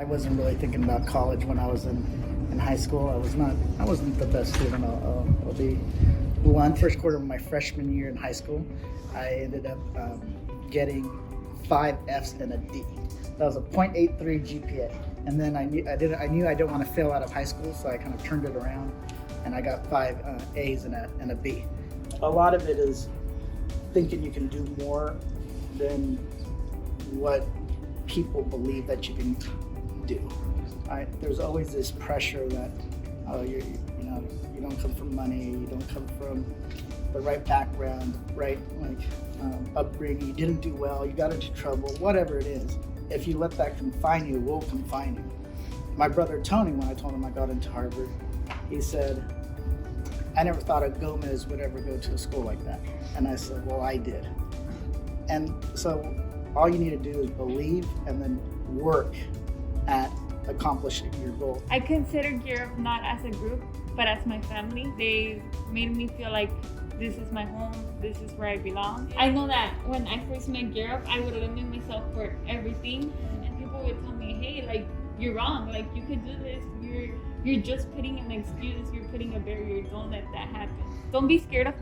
I wasn't really thinking about college when I was in high school. I wasn't the best student. I'll be blunt. First quarter of my freshman year in high school, I ended up getting 5 Fs and a D. That was a .83 GPA. And then I knew I didn't want to fail out of high school, so I kind of turned it around, and I got 5 A's and a B. A lot of it is thinking you can do more than what people believe that you can do. There's always this pressure that you don't come from money, you don't come from the right background, right upbringing, you didn't do well, you got into trouble, whatever it is. If you let that confine you, it will confine you. My brother Tony, when I told him I got into Harvard, he said, I never thought a Gomez would ever go to a school like that. And I said, well, I did. And so all you need to do is believe and then work at accomplishing your goal. I consider Europe not as a group, but as my family. They made me feel like this is my home, this is where I belong. I know that when I first met Europe, I would limit myself for everything, and people would tell me, hey, like, you're wrong, like, you could do this, you're just putting an excuse, you're putting a barrier, don't let that happen. Don't be scared of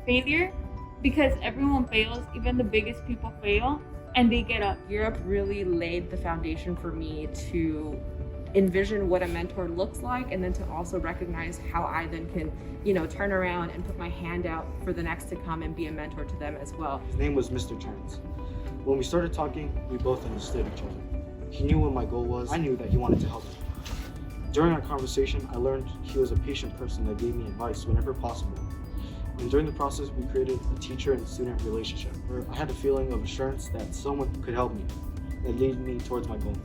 failure, because everyone fails, even the biggest people fail, and they get up. Europe really laid the foundation for me to envision what a mentor looks like, and then to also recognize how I then can, turn around and put my hand out for the next to come and be a mentor to them as well. His name was Mr. Turns. When we started talking, we both understood each other. He knew what my goal was. I knew that he wanted to help me. During our conversation, I learned he was a patient person that gave me advice whenever possible. And during the process, we created a teacher and student relationship where I had a feeling of assurance that someone could help me and lead me towards my goal.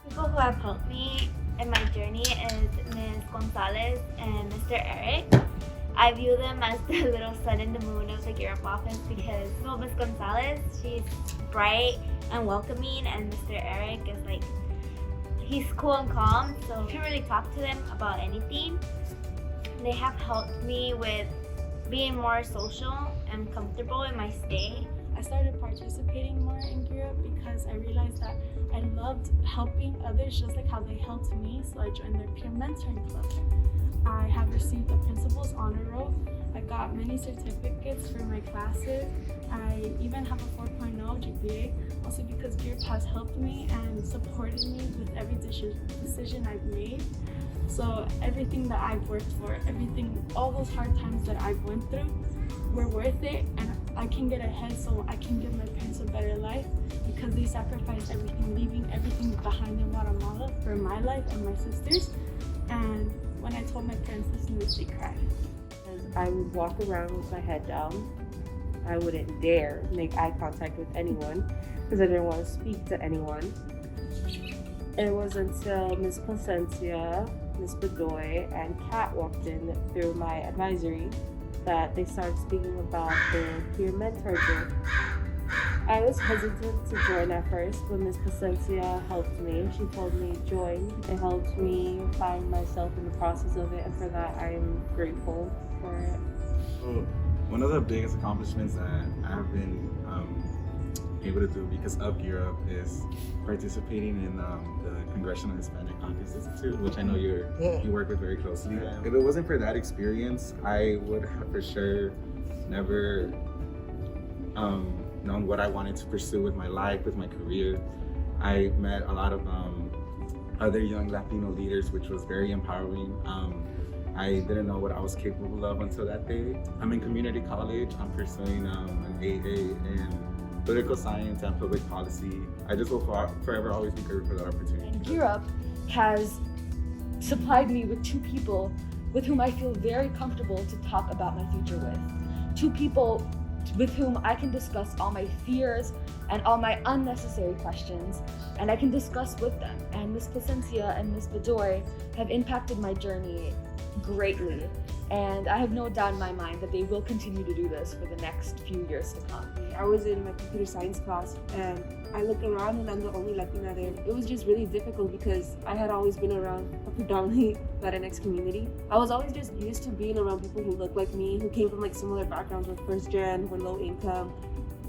People who have helped me in my journey is Ms. Gonzalez and Mr. Eric. I view them as the little sun in the moon of the Europe office because, well, Ms. Gonzalez, she's bright and welcoming, and Mr. Eric is like, he's cool and calm, so you can really talk to them about anything. They have helped me with being more social and comfortable in my stay. I started participating more in Europe because I realized that I loved helping others just like how they helped me, so I joined their peer mentoring club. I have received the principal's honor roll. I got many certificates for my classes. I even have a 4.0 GPA, also because Europe has helped me and supported me with every decision I've made. So everything that I've worked for, all those hard times that I've went through were worth it, and I can get ahead so I can give my parents a better life because they sacrificed everything, leaving everything behind in Guatemala for my life and my sister's. And when I told my parents this news, they cried. I would walk around with my head down. I wouldn't dare make eye contact with anyone because I didn't want to speak to anyone. It was until Ms. Placencia, Ms. Bedoy, and Kat walked in through my advisory that they started speaking about the peer mentor group. I was hesitant to join at first, but Ms. Placencia helped me. She told me join. It helped me find myself in the process of it, and for that I'm grateful for it. So one of the biggest accomplishments that I've been able to do because of Europe is participating in the Congressional Hispanic Caucus Institute, which I know you work with very closely. If it wasn't for that experience, I would have for sure never known what I wanted to pursue with my life, with my career. I met a lot of other young Latino leaders, which was very empowering. I didn't know what I was capable of until that day. I'm in community college. I'm pursuing an AA in political science and public policy. I just will forever always be grateful for that opportunity. And Europe has supplied me with 2 people with whom I feel very comfortable to talk about my future with. 2 people with whom I can discuss all my fears and all my unnecessary questions, and I can discuss with them. And Ms. Placencia and Ms. Bedoy have impacted my journey greatly, and I have no doubt in my mind that they will continue to do this for the next few years to come. I was in my computer science class and I look around and I'm the only Latina there. It was just really difficult because I had always been around a predominantly Latinx community. I was always just used to being around people who looked like me, who came from like similar backgrounds, were first gen, were low income,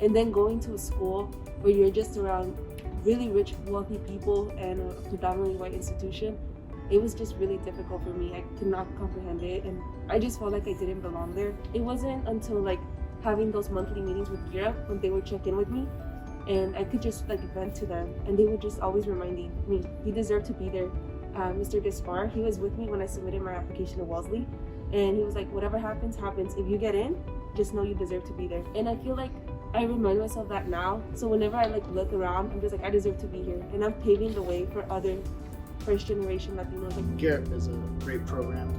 and then going to a school where you're just around really rich, wealthy people and a predominantly white institution, it was just really difficult for me. I could not comprehend it, and I just felt like I didn't belong there. It wasn't until like having those monthly meetings with Europe when they would check in with me, and I could just like vent to them, and they were just always reminding me, you deserve to be there. Mr. Despar, he was with me when I submitted my application to Wellesley, and he was like, whatever happens, happens. If you get in, just know you deserve to be there. And I feel like I remind myself that now, so whenever I like look around, I'm just like, I deserve to be here, and I'm paving the way for other first generation Latinos. Like GU4LA is a great program.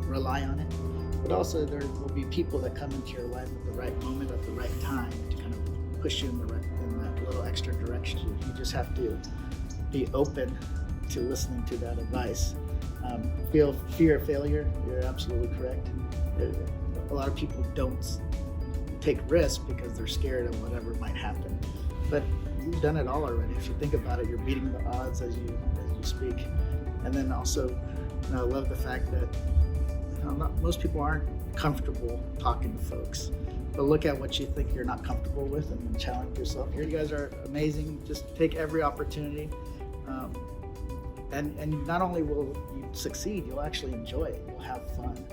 Rely on it, but also there will be people that come into your life at the right moment, at the right time, to kind of push you in that little extra direction. You just have to be open to listening to that advice. Fear of failure, you're absolutely correct. A lot of people don't take risks because they're scared of whatever might happen. But you've done it all already. If you think about it, you're beating the odds as you speak. And then also, I love the fact that most people aren't comfortable talking to folks. But look at what you think you're not comfortable with and then challenge yourself. You guys are amazing. Just take every opportunity. And not only will you succeed, you'll actually enjoy it. You'll have fun.